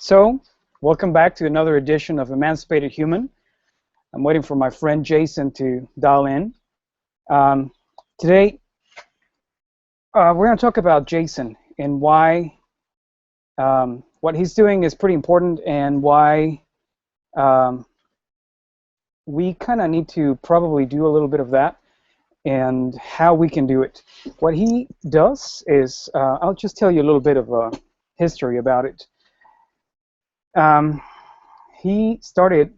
So, welcome back to another edition of Emancipated Human. I'm waiting for my friend Jason to dial in. Today, we're going to talk about Jason and why what he's doing is pretty important, and why we kind of need to probably do a little bit of that, and how we can do it. What he does is, I'll just tell you a little bit of a history about it. He started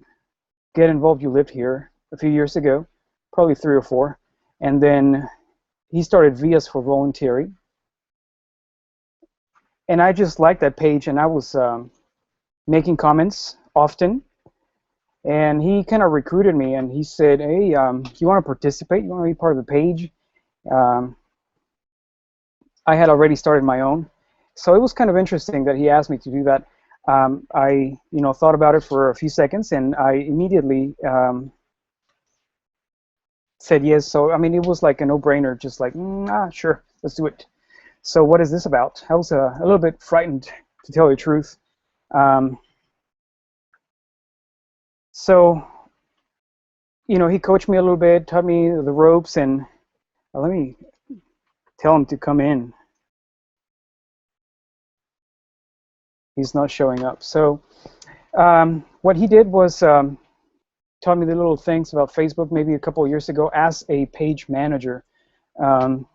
Get Involved You Lived Here a few years ago, probably 3 or 4, and then he started Vias for Voluntary, and I just liked that page, and I was making comments often, and he kind of recruited me, and he said, hey, you want to participate? You want to be part of the page? I had already started my own, so it was kind of interesting that he asked me to do that. I thought about it for a few seconds, and I immediately said yes. So I mean, it was like a no-brainer, just like sure, let's do it. So what is this about? I was a little bit frightened, to tell you the truth. So he coached me a little bit, taught me the ropes, and let me tell him to come in. He's not showing up. So what he did was taught me the little things about Facebook maybe a couple of years ago as a page manager. And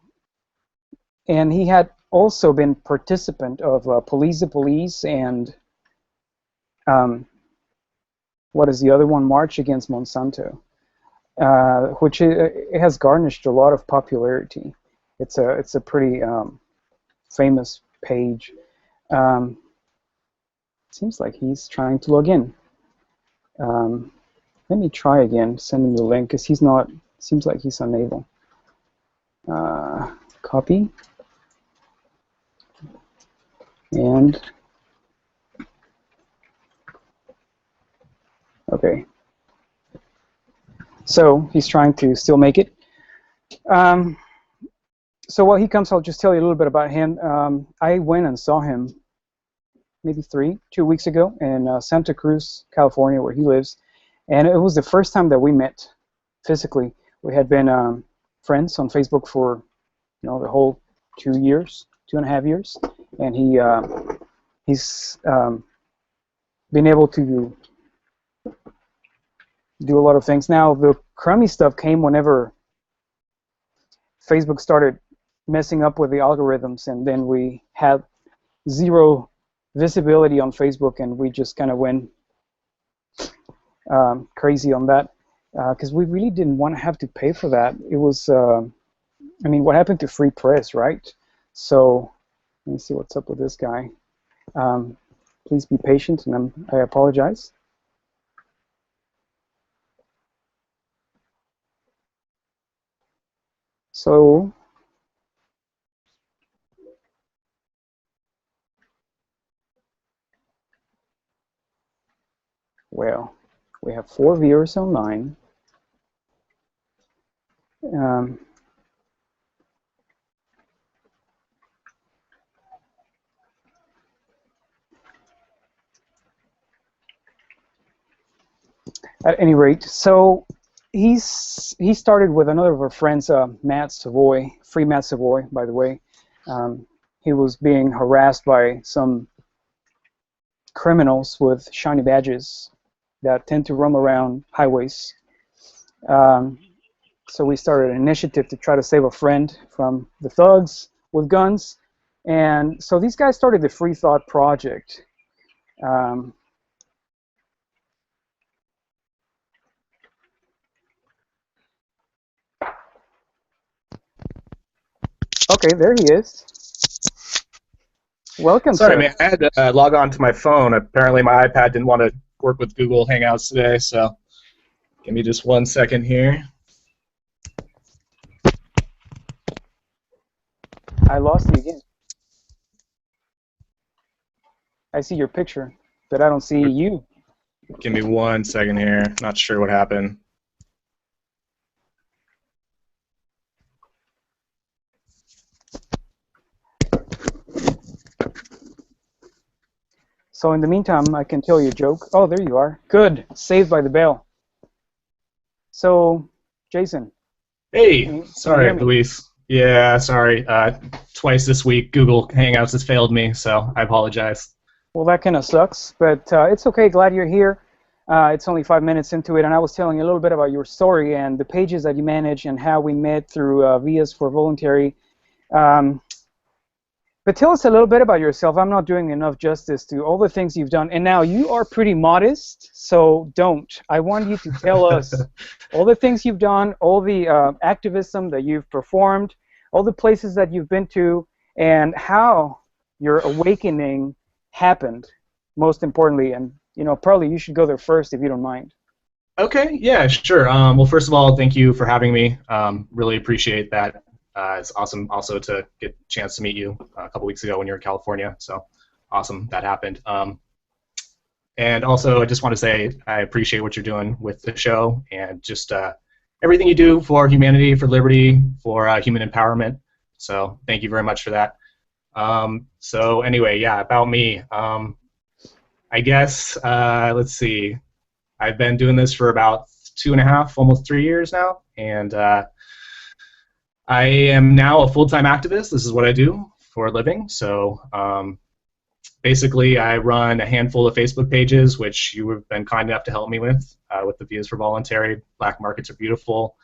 he had also been participant of Police the Police and what is the other one? March Against Monsanto, which it has garnished a lot of popularity. It's a pretty famous page. Seems like he's trying to log in. Let me try again, send him the link, because he's not, seems like he's unable. Copy. And, okay. So he's trying to still make it. So while he comes, I'll just tell you a little bit about him. I went and saw him maybe 2 weeks ago in Santa Cruz, California, where he lives. And it was the first time that we met physically. We had been friends on Facebook for the whole 2.5 years. And he's been able to do a lot of things. Now, the crummy stuff came whenever Facebook started messing up with the algorithms, and then we had zero visibility on Facebook, and we just kind of went crazy on that, because we really didn't want to have to pay for that. It was, I mean, what happened to free press, right? So let me see what's up with this guy. Please be patient, and I apologize. So well, we have 4 viewers online. At any rate, so he started with another of our friends, Matt Savoy, free Matt Savoy, by the way. He was being harassed by some criminals with shiny badges that tend to roam around highways. So we started an initiative to try to save a friend from the thugs with guns. And so these guys started the Free Thought Project. Okay, there he is. Welcome, Sorry, sir. man. I had to log on to my phone. Apparently, my iPad didn't want to work with Google Hangouts today, so give me just 1 second here. I lost you again. I see your picture, but I don't see you. Give me 1 second here. Not sure what happened. So in the meantime, I can tell you a joke. Oh, there you are. Good. Saved by the bell. So, Jason, Hey, can you hear sorry, me? Luis. Yeah, sorry. Twice this week, Google Hangouts has failed me, so I apologize. Well, that kind of sucks, but it's okay. Glad you're here. It's only 5 minutes into it, and I was telling you a little bit about your story and the pages that you manage and how we met through Vias for Voluntary. Um, but tell us a little bit about yourself. I'm not doing enough justice to all the things you've done, and now you are pretty modest, so don't. I want you to tell us all the things you've done, all the activism that you've performed, all the places that you've been to, and how your awakening happened, most importantly. And probably you should go there first if you don't mind. Okay, yeah, sure. Well, first of all, thank you for having me. Really appreciate that. It's awesome also to get a chance to meet you a couple weeks ago when you were in California. So awesome that happened. And also, I just want to say I appreciate what you're doing with the show and just everything you do for humanity, for liberty, for human empowerment. So thank you very much for that. So anyway, yeah, about me. I guess, let's see. I've been doing this for about 2.5, almost 3 years now, and I am now a full-time activist. This is what I do for a living. So basically, I run a handful of Facebook pages, which you have been kind enough to help me with the Views for Voluntary, Black Markets Are Beautiful,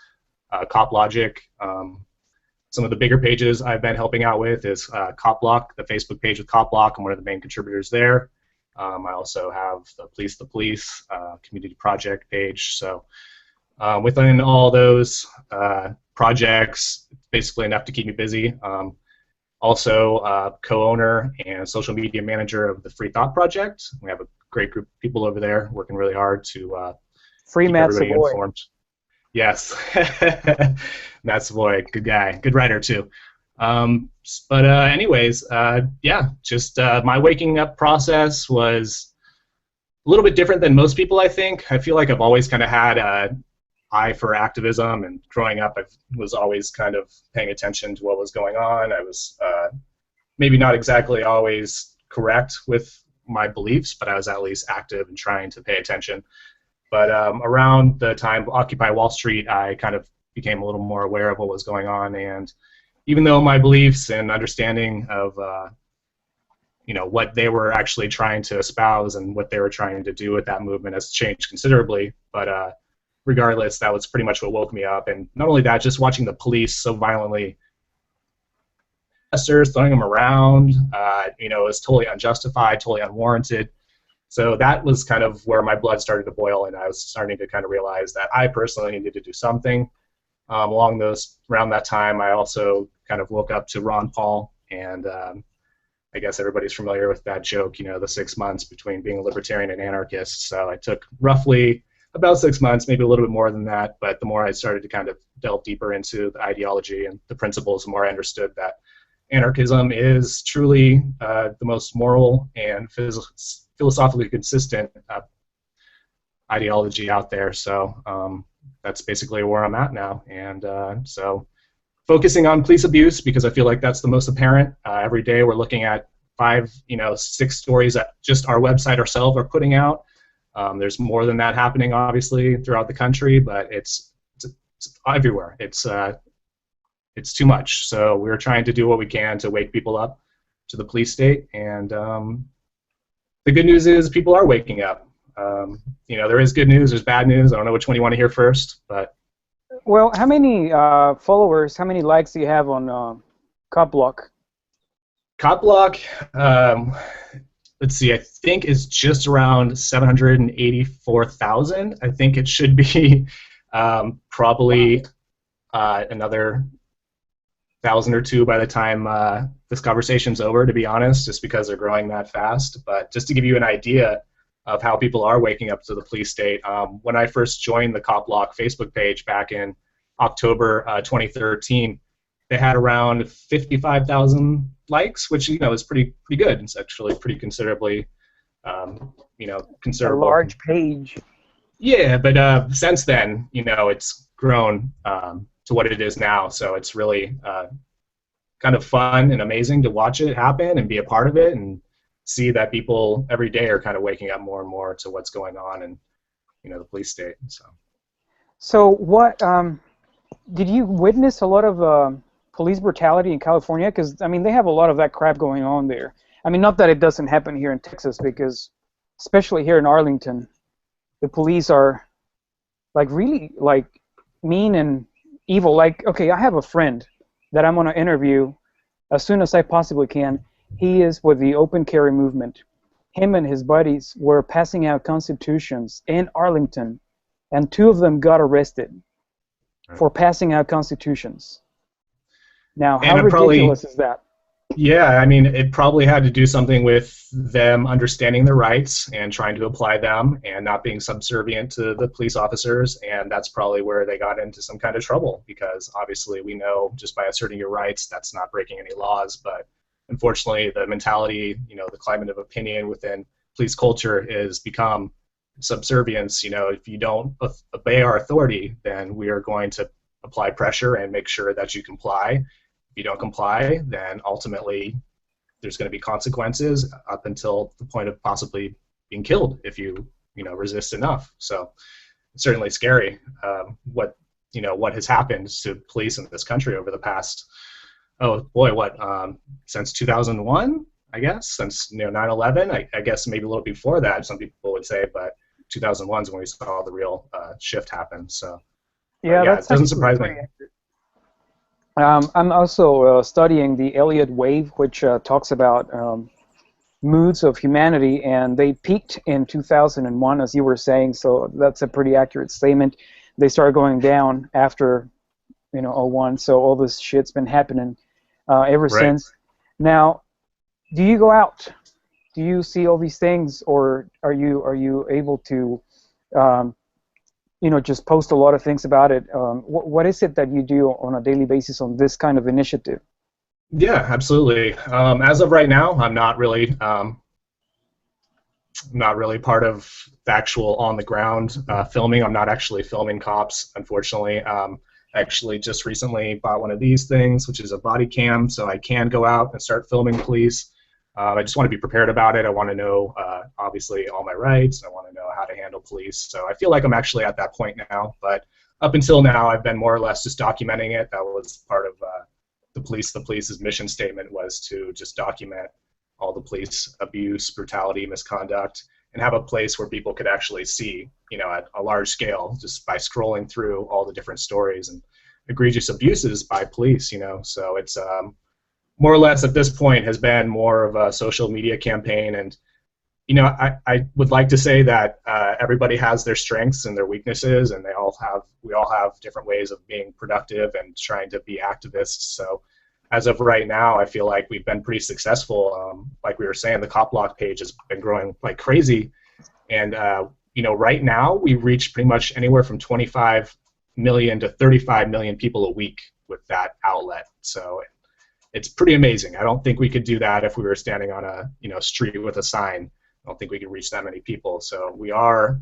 Cop Logic. Some of the bigger pages I've been helping out with is Cop Block, the Facebook page with Cop Block. I'm one of the main contributors there. I also have the Police community project page. So within all those projects, it's basically enough to keep me busy. Also co-owner and social media manager of the Free Thought Project. We have a great group of people over there working really hard to Free keep Matt everybody Savoy. informed. Yes, Matt Savoy, good guy, good writer too. But anyways, yeah, just my waking up process was a little bit different than most people, I think. I feel like I've always kind of had an eye for activism, and growing up I was always kind of paying attention to what was going on. I was maybe not exactly always correct with my beliefs, but I was at least active and trying to pay attention. But around the time Occupy Wall Street, I kind of became a little more aware of what was going on, and even though my beliefs and understanding of what they were actually trying to espouse and what they were trying to do with that movement has changed considerably, but regardless, that was pretty much what woke me up. And not only that, just watching the police so violently protesters, throwing them around, is totally unjustified, totally unwarranted. So that was kind of where my blood started to boil, and I was starting to kind of realize that I personally needed to do something. Around that time, I also kind of woke up to Ron Paul, and I guess everybody's familiar with that joke, the 6 months between being a libertarian and anarchist. So I took roughly about 6 months, maybe a little bit more than that, but the more I started to kind of delve deeper into the ideology and the principles, the more I understood that anarchism is truly the most moral and philosophically consistent ideology out there. So that's basically where I'm at now. And so focusing on police abuse, because I feel like that's the most apparent. Every day we're looking at 5, 6 stories that just our website ourselves are putting out. There's more than that happening, obviously, throughout the country, but it's everywhere. It's too much. So we're trying to do what we can to wake people up to the police state, and the good news is people are waking up. There is good news, there's bad news. I don't know which one you want to hear first, but Well, how many followers, how many likes do you have on Cop Block? Cop Block, let's see, I think is just around 784,000. I think it should be probably another 1,000 or 2 by the time this conversation's over, to be honest, just because they're growing that fast. But just to give you an idea of how people are waking up to the police state, when I first joined the Cop Block Facebook page back in October 2013, they had around 55,000 likes, which is pretty good. It's actually pretty considerably, A considerable. large page. Yeah, but since then, it's grown to what it is now. So it's really kind of fun and amazing to watch it happen and be a part of it and see that people every day are kind of waking up more and more to what's going on in, the police state. So what did you witness a lot of police brutality in California? Because I mean, they have a lot of that crap going on there. I mean, not that it doesn't happen here in Texas, because especially here in Arlington, the police are like really like mean and evil. Like, okay, I have a friend that I'm going to interview as soon as I possibly can. He is with the open carry movement. Him and his buddies were passing out constitutions in Arlington, and 2 of them got arrested for passing out constitutions. Now, how ridiculous is that? Yeah, I mean, it probably had to do something with them understanding their rights and trying to apply them and not being subservient to the police officers, and that's probably where they got into some kind of trouble, because obviously we know just by asserting your rights, that's not breaking any laws, but unfortunately the mentality, the climate of opinion within police culture is become subservience. If you don't obey our authority, then we are going to apply pressure and make sure that you comply. If you don't comply, then ultimately there's going to be consequences up until the point of possibly being killed if you resist enough. So it's certainly scary what has happened to police in this country over the past since 2001, I guess, since 9/11. I guess maybe a little before that, some people would say, but 2001 is when we saw the real shift happen. So yeah, it doesn't surprise me. I'm also studying the Elliott wave, which talks about moods of humanity, and they peaked in 2001, as you were saying, so that's a pretty accurate statement. They started going down after, '01, so all this shit's been happening ever since. Now, do you go out? Do you see all these things, or are you able to just post a lot of things about it? What is it that you do on a daily basis on this kind of initiative? Yeah, absolutely. As of right now, I'm not really part of the actual on-the-ground filming. I'm not actually filming cops, unfortunately. Actually, just recently bought one of these things, which is a body cam, so I can go out and start filming police. I just want to be prepared about it. I want to know, obviously, all my rights. I want to know how to handle police. So I feel like I'm actually at that point now. But up until now, I've been more or less just documenting it. That was part of the police. The police's mission statement was to just document all the police abuse, brutality, misconduct, and have a place where people could actually see, at a large scale, just by scrolling through all the different stories and egregious abuses by police. So it's more or less at this point has been more of a social media campaign. And, I would like to say that everybody has their strengths and their weaknesses, and we all have different ways of being productive and trying to be activists. So as of right now, I feel like we've been pretty successful. Like we were saying, the Cop Block page has been growing like crazy. And, right now we reach pretty much anywhere from 25 million to 35 million people a week with that outlet. So it's pretty amazing. I don't think we could do that if we were standing on a street with a sign. I don't think we could reach that many people. So we are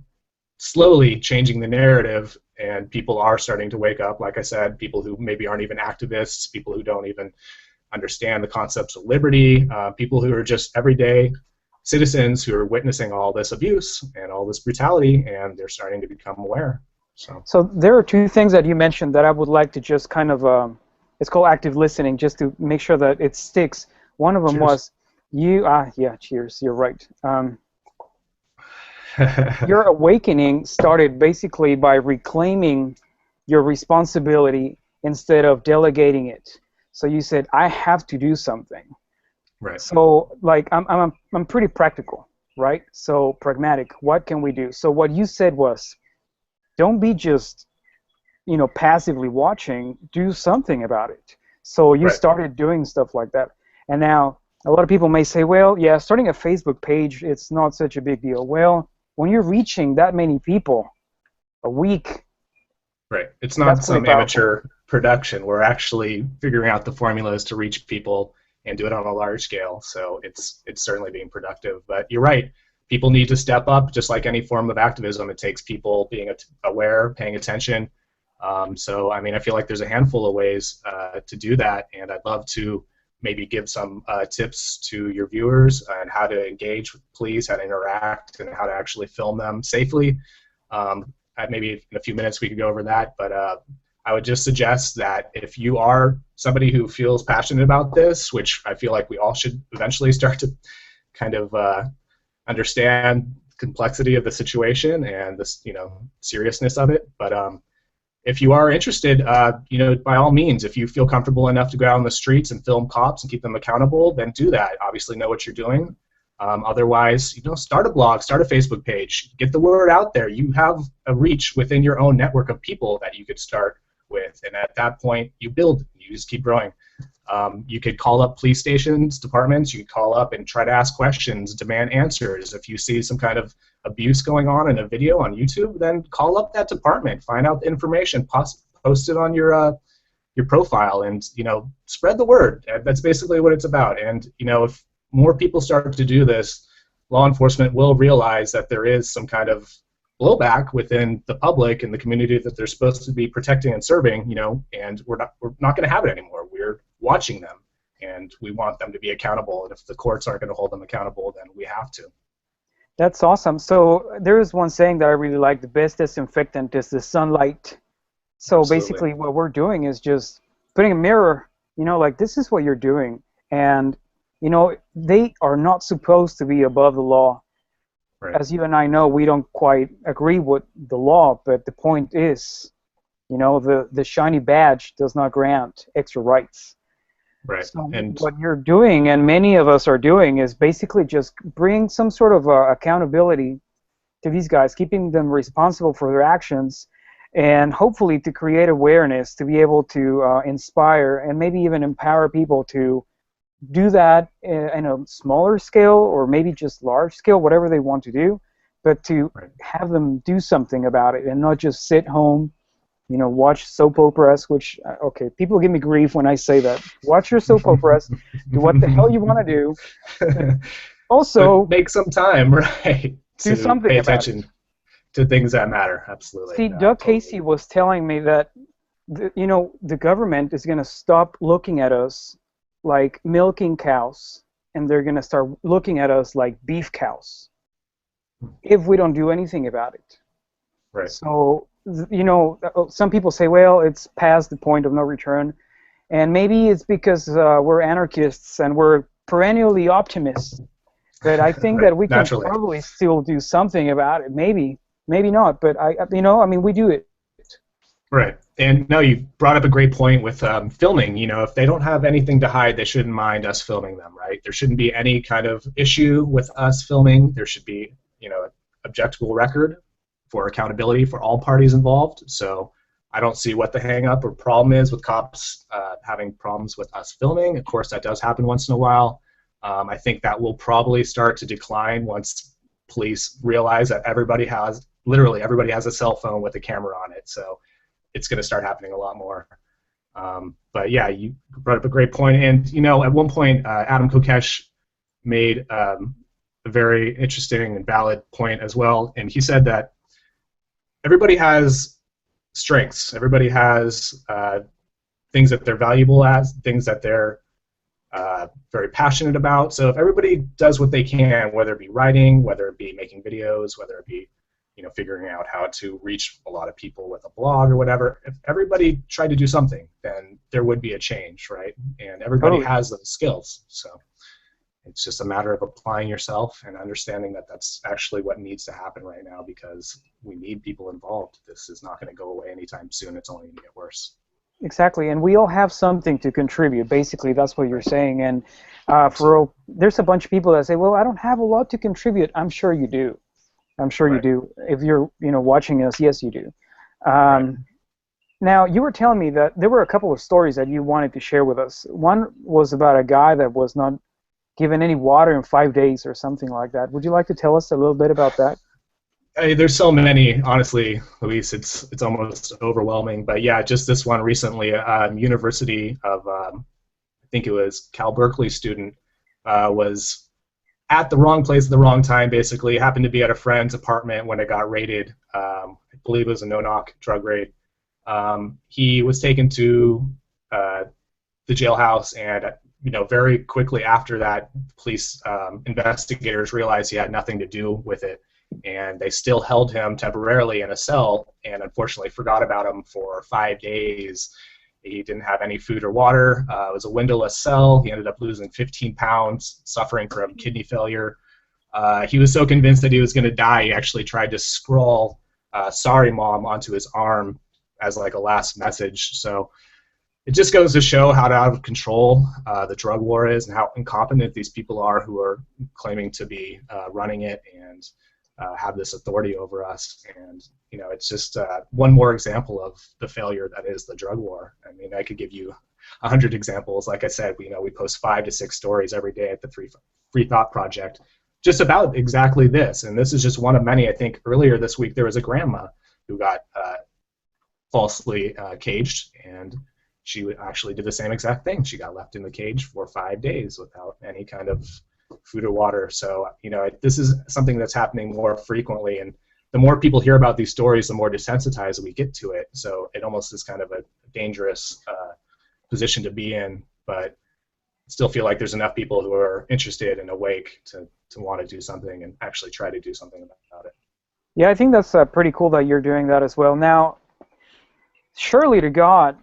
slowly changing the narrative, and people are starting to wake up. Like I said, people who maybe aren't even activists, people who don't even understand the concepts of liberty, people who are just everyday citizens who are witnessing all this abuse and all this brutality, and they're starting to become aware. So there are 2 things that you mentioned that I would like to just kind of, it's called active listening, just to make sure that it sticks. One of them was cheers, you're right. Your awakening started basically by reclaiming your responsibility instead of delegating it. So you said, I have to do something. Right. So like I'm pretty practical, right? So pragmatic. What can we do? So what you said was, don't be just passively watching. Do something about it. So you started doing stuff like that, and now a lot of people may say, well, yeah, starting a Facebook page, it's not such a big deal. Well, when you're reaching that many people a week, right? It's not some amateur production. We're actually figuring out the formulas to reach people and do it on a large scale. So it's certainly being productive. But you're right. People need to step up, just like any form of activism. It takes people being aware, paying attention. So, I mean, I feel like there's a handful of ways to do that, and I'd love to maybe give some tips to your viewers on how to engage with police, how to interact, and how to actually film them safely. Maybe in a few minutes we could go over that, but I would just suggest that if you are somebody who feels passionate about this, which I feel like we all should eventually start to kind of understand the complexity of the situation and this, seriousness of it. But if you are interested, by all means, if you feel comfortable enough to go out on the streets and film cops and keep them accountable, then do that. Obviously, know what you're doing. Otherwise, start a blog, start a Facebook page, get the word out there. You have a reach within your own network of people that you could start with, and at that point, you build. You just keep growing. You could call up police stations, departments. You could call up and try to ask questions, demand answers. If you see some kind of abuse going on in a video on YouTube, then call up that department, find out the information, post it on your profile, and spread the word. That's basically what it's about. And if more people start to do this, law enforcement will realize that there is some kind of blowback within the public and the community that they're supposed to be protecting and serving, and we're not going to have it anymore. We're watching them, and we want them to be accountable. And if the courts aren't going to hold them accountable, then we have to. That's awesome. So there is one saying that I really like: the best disinfectant is the sunlight. So Absolutely. Basically what we're doing is just putting a mirror, like this is what you're doing. And, they are not supposed to be above the law. Right. As you and I know, we don't quite agree with the law, but the point is, the shiny badge does not grant extra rights. Right. So and what you're doing, and many of us are doing, is basically just bring some sort of accountability to these guys, keeping them responsible for their actions, and hopefully to create awareness, to be able to inspire and maybe even empower people to do that in a smaller scale, or maybe just large scale, whatever they want to do, but to have them do something about it and not just sit home, watch soap operas, which, okay, people give me grief when I say that. Watch your soap operas, do what the hell you want to do. Also, but make some time, right, do to something pay about attention to things that matter. Absolutely. See, No, Doug totally. Casey was telling me that, the government is going to stop looking at us like milking cows, and they're going to start looking at us like beef cows if we don't do anything about it. Right. So, some people say, well, it's past the point of no return, and maybe it's because we're anarchists and we're perennially optimists. But I think that we can Naturally. probably still do something about it. Maybe not. But we do it. Right. And no, you brought up a great point with filming. If they don't have anything to hide, they shouldn't mind us filming them, right? There shouldn't be any kind of issue with us filming. There should be, an objectable record for accountability for all parties involved. So I don't see what the hang-up or problem is with cops having problems with us filming. Of course, that does happen once in a while. I think that will probably start to decline once police realize that literally everybody has a cell phone with a camera on it. So it's going to start happening a lot more. But yeah, you brought up a great point. And, at one point, Adam Kokesh made a very interesting and valid point as well. And he said that everybody has strengths. Everybody has things that they're valuable at, things that they're very passionate about. So if everybody does what they can, whether it be writing, whether it be making videos, whether it be figuring out how to reach a lot of people with a blog or whatever, if everybody tried to do something, then there would be a change, right? And everybody has those skills. So it's just a matter of applying yourself and understanding that that's actually what needs to happen right now, because we need people involved. This is not going to go away anytime soon. It's only going to get worse. Exactly, and we all have something to contribute. Basically, that's what you're saying. And there's a bunch of people that say, well, I don't have a lot to contribute. I'm sure you do. I'm sure you do. If you're watching us, yes, you do. Now, you were telling me that there were a couple of stories that you wanted to share with us. One was about a guy that was not given any water in 5 days or something like that. Would you like to tell us a little bit about that? There's so many, honestly, Luis. It's almost overwhelming. But yeah, just this one recently, University of, I think it was Cal Berkeley student, was at the wrong place at the wrong time, basically. Happened to be at a friend's apartment when it got raided. I believe it was a no-knock drug raid. He was taken to the jailhouse and, very quickly after that, police investigators realized he had nothing to do with it, and they still held him temporarily in a cell, and unfortunately forgot about him for 5 days. He didn't have any food or water. It was a windowless cell. He ended up losing 15 pounds, suffering from kidney failure. He was so convinced that he was going to die, he actually tried to scrawl "Sorry, Mom" onto his arm as like a last message. So it just goes to show how out of control the drug war is, and how incompetent these people are who are claiming to be running it and have this authority over us. And it's just one more example of the failure that is the drug war. I mean, I could give you 100 examples. Like I said, we post 5 to 6 stories every day at the Free Thought Project just about exactly this. And this is just one of many. I think earlier this week there was a grandma who got falsely caged, and she actually did the same exact thing. She got left in the cage for 5 days without any kind of food or water. So, this is something that's happening more frequently, and the more people hear about these stories, the more desensitized we get to it. So it almost is kind of a dangerous position to be in, but I still feel like there's enough people who are interested and awake to want to do something and actually try to do something about it. Yeah, I think that's pretty cool that you're doing that as well. Now, surely to God,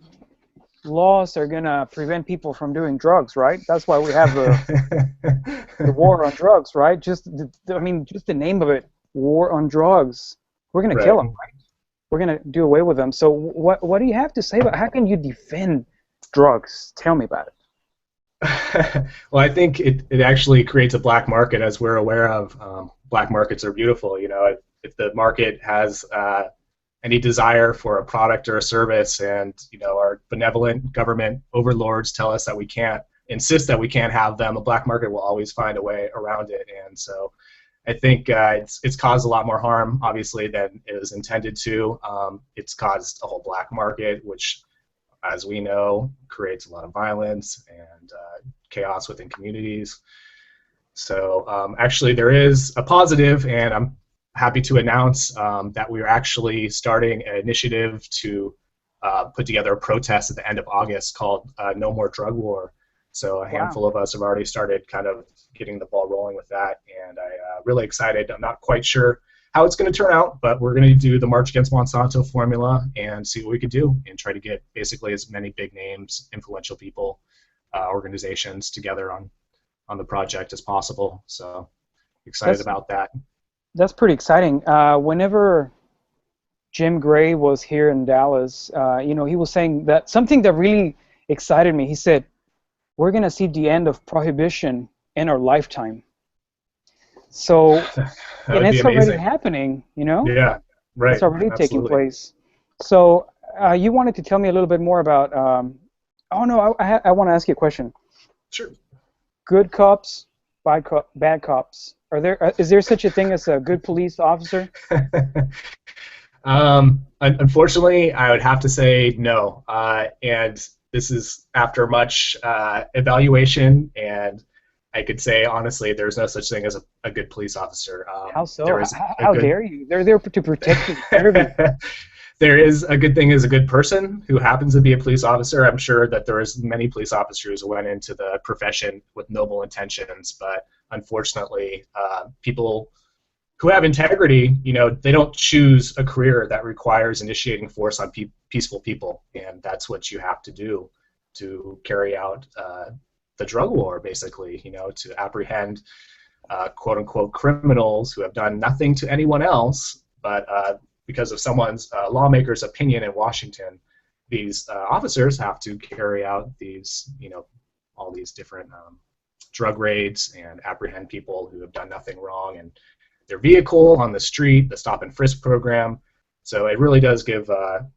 laws are going to prevent people from doing drugs, right? That's why we have the war on drugs, right? Just the name of it, war on drugs. We're going to kill them, right? We're going to do away with them. So what do you have to say about how can you defend drugs? Tell me about it. Well, I think it actually creates a black market, as we're aware of. Black markets are beautiful. If the market has any desire for a product or a service, and our benevolent government overlords tell us that we can't, insist that we can't have them, a black market will always find a way around it. And so I think it's caused a lot more harm, obviously, than it was intended to. It's caused a whole black market, which, as we know, creates a lot of violence and chaos within communities. So actually there is a positive, and I'm happy to announce that we are actually starting an initiative to put together a protest at the end of August called No More Drug War. So a handful of us have already started kind of getting the ball rolling with that, and I'm really excited. I'm not quite sure how it's going to turn out, but we're going to do the March Against Monsanto formula and see what we could do and try to get basically as many big names, influential people, organizations together on the project as possible. So excited about that. That's pretty exciting. Whenever Jim Gray was here in Dallas, he was saying that something that really excited me. He said, we're going to see the end of prohibition in our lifetime. So, and it's already happening, Yeah, right. It's already taking place. So you wanted to tell me a little bit more about, I want to ask you a question. Sure. Good cops, bad cops. Is there such a thing as a good police officer? Unfortunately, I would have to say no. And this is after much evaluation, and I could say honestly, there's no such thing as a good police officer. How so? How dare you? They're there to protect you. There is a good thing as a good person who happens to be a police officer. I'm sure that there is many police officers who went into the profession with noble intentions, but unfortunately, people who have integrity, they don't choose a career that requires initiating force on peaceful people, and that's what you have to do to carry out the drug war, basically, to apprehend quote-unquote criminals who have done nothing to anyone else, but because of someone's lawmaker's opinion in Washington, these officers have to carry out these, all these different drug raids and apprehend people who have done nothing wrong, and their vehicle on the street, the stop and frisk program. So it really does give the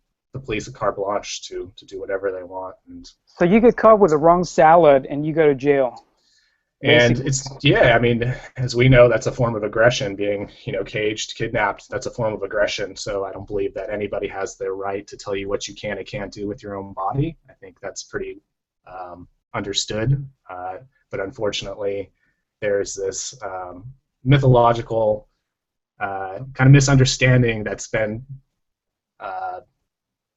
police a carte blanche to do whatever they want. And so you get caught with the wrong salad and you go to jail. And I mean, as we know, that's a form of aggression. Being, caged, kidnapped, that's a form of aggression. So I don't believe that anybody has the right to tell you what you can and can't do with your own body. I think that's pretty understood. But unfortunately, there's this mythological kind of misunderstanding that's been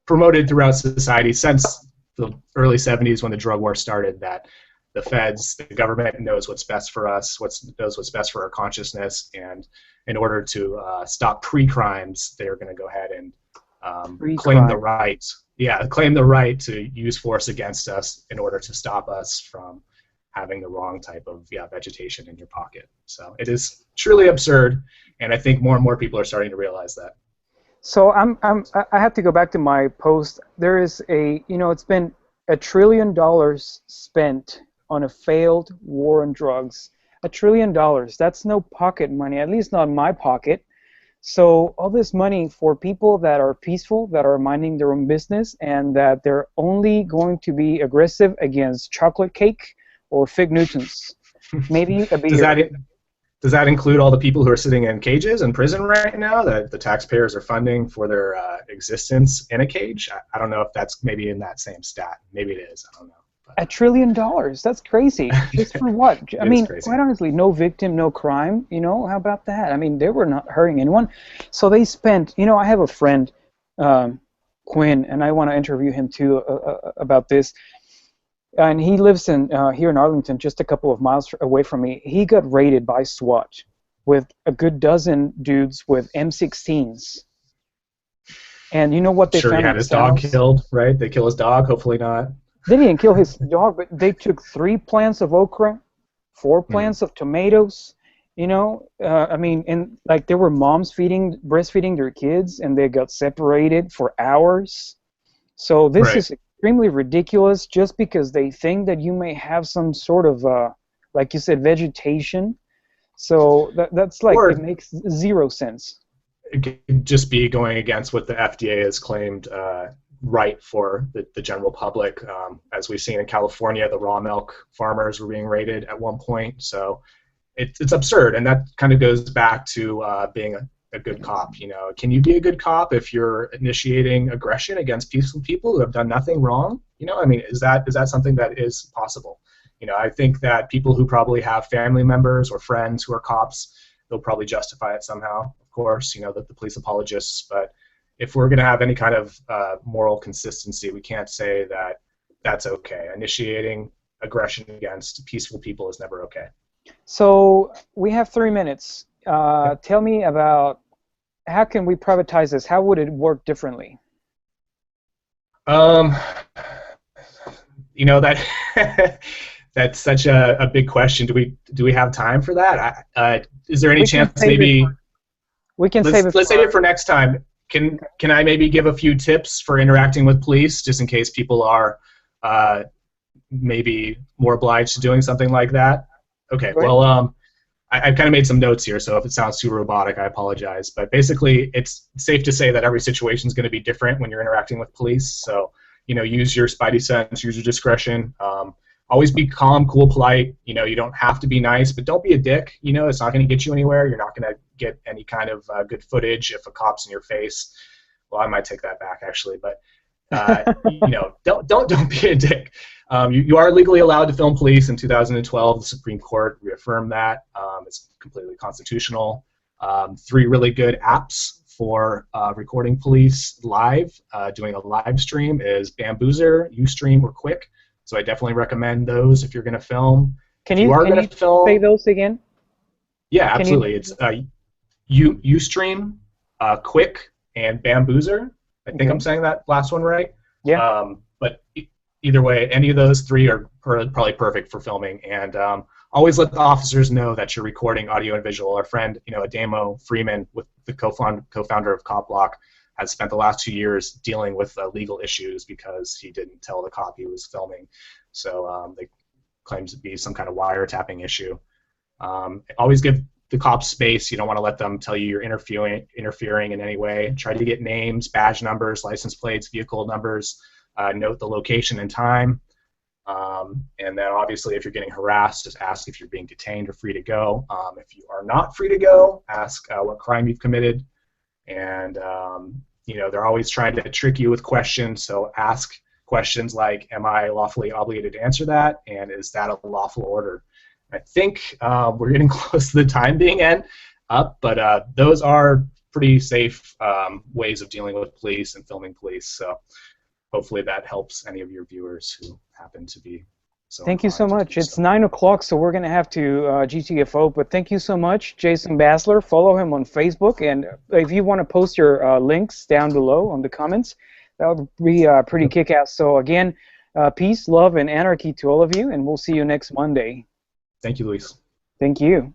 promoted throughout society since the early 70s when the drug war started, that the feds, the government knows what's best for us, knows what's best for our consciousness, and in order to stop pre-crimes, they're going to go ahead and claim the right. Yeah, claim the right to use force against us in order to stop us from having the wrong type of vegetation in your pocket. So it is truly absurd, and I think more and more people are starting to realize that. So I have to go back to my post. There is it's been $1 trillion spent on a failed war on drugs. $1 trillion. That's no pocket money, at least not in my pocket. So all this money for people that are peaceful, that are minding their own business, and that they're only going to be aggressive against chocolate cake or fig Newtons. Maybe a beer. Does that include all the people who are sitting in cages in prison right now that the taxpayers are funding for their existence in a cage? I don't know if that's maybe in that same stat. Maybe it is. I don't know. $1 trillion. That's crazy. Just for what? I mean, quite honestly, no victim, no crime. How about that? I mean, they were not hurting anyone. So they spent. I have a friend, Quinn, and I want to interview him too about this. And he lives here in Arlington, just a couple of miles away from me. He got raided by SWAT with a good dozen dudes with M16s. And you know what they found? Sure, he had his dog killed, right? They kill his dog, hopefully not. They didn't kill his dog, but they took 3 plants of okra, 4 plants of tomatoes. I mean, and like there were moms breastfeeding their kids, and they got separated for hours. So this is extremely ridiculous, just because they think that you may have some sort of, like you said, vegetation. So that's like, it makes 0 sense. It could just be going against what the FDA has claimed right for the general public. As we've seen in California, the raw milk farmers were being raided at one point. So it's absurd, and that kind of goes back to being a good cop. Can you be a good cop if you're initiating aggression against peaceful people who have done nothing wrong? I mean, is that something that is possible? I think that people who probably have family members or friends who are cops, they'll probably justify it somehow, of course, the police apologists. But if we're going to have any kind of moral consistency, we can't say that that's okay. Initiating aggression against peaceful people is never okay. So we have 3 minutes. Tell me about how can we privatize this? How would it work differently? That that's such a big question. Do we have time for that? Is there any chance maybe we can save it? Let's save it for next time. Can I maybe give a few tips for interacting with police, just in case people are maybe more obliged to doing something like that? Okay. Well, I've kind of made some notes here, so if it sounds too robotic, I apologize. But basically, it's safe to say that every situation is going to be different when you're interacting with police. So, use your spidey sense, use your discretion. Always be calm, cool, polite. You don't have to be nice, but don't be a dick. It's not going to get you anywhere. You're not going to get any kind of good footage if a cop's in your face. Well, I might take that back, actually, but don't be a dick. You are legally allowed to film police in 2012. The Supreme Court reaffirmed that. It's completely constitutional. 3 really good apps for recording police live, doing a live stream is Bamboozer, Ustream, or Quick. So I definitely recommend those if you're going to film. Can you say those again? Yeah, absolutely. It's Ustream, Quick, and Bamboozer. I think I'm saying that last one right. Yeah. But either way, any of those 3 are probably perfect for filming. And always let the officers know that you're recording audio and visual. Our friend, Adamo Freeman, with the co-founder of Cop Block, has spent the last 2 years dealing with legal issues because he didn't tell the cop he was filming. So they claims to be some kind of wiretapping issue. Always give the cops space. You don't want to let them tell you you're interfering in any way. Try to get names, badge numbers, license plates, vehicle numbers. Note the location and time. And then obviously if you're getting harassed, just ask if you're being detained or free to go. If you are not free to go, ask what crime you've committed. And they're always trying to trick you with questions, so ask questions like, am I lawfully obligated to answer that, and is that a lawful order? I think we're getting close to the time being up, but those are pretty safe ways of dealing with police and filming police, so hopefully that helps any of your viewers who happen to be So Thank you so honored to much. do It's so. 9 o'clock, so we're going to have to GTFO, but thank you so much, Jason Bassler. Follow him on Facebook, and if you want to post your links down below on the comments, that would be pretty kick-ass. So again, peace, love, and anarchy to all of you, and we'll see you next Monday. Thank you, Luis. Thank you.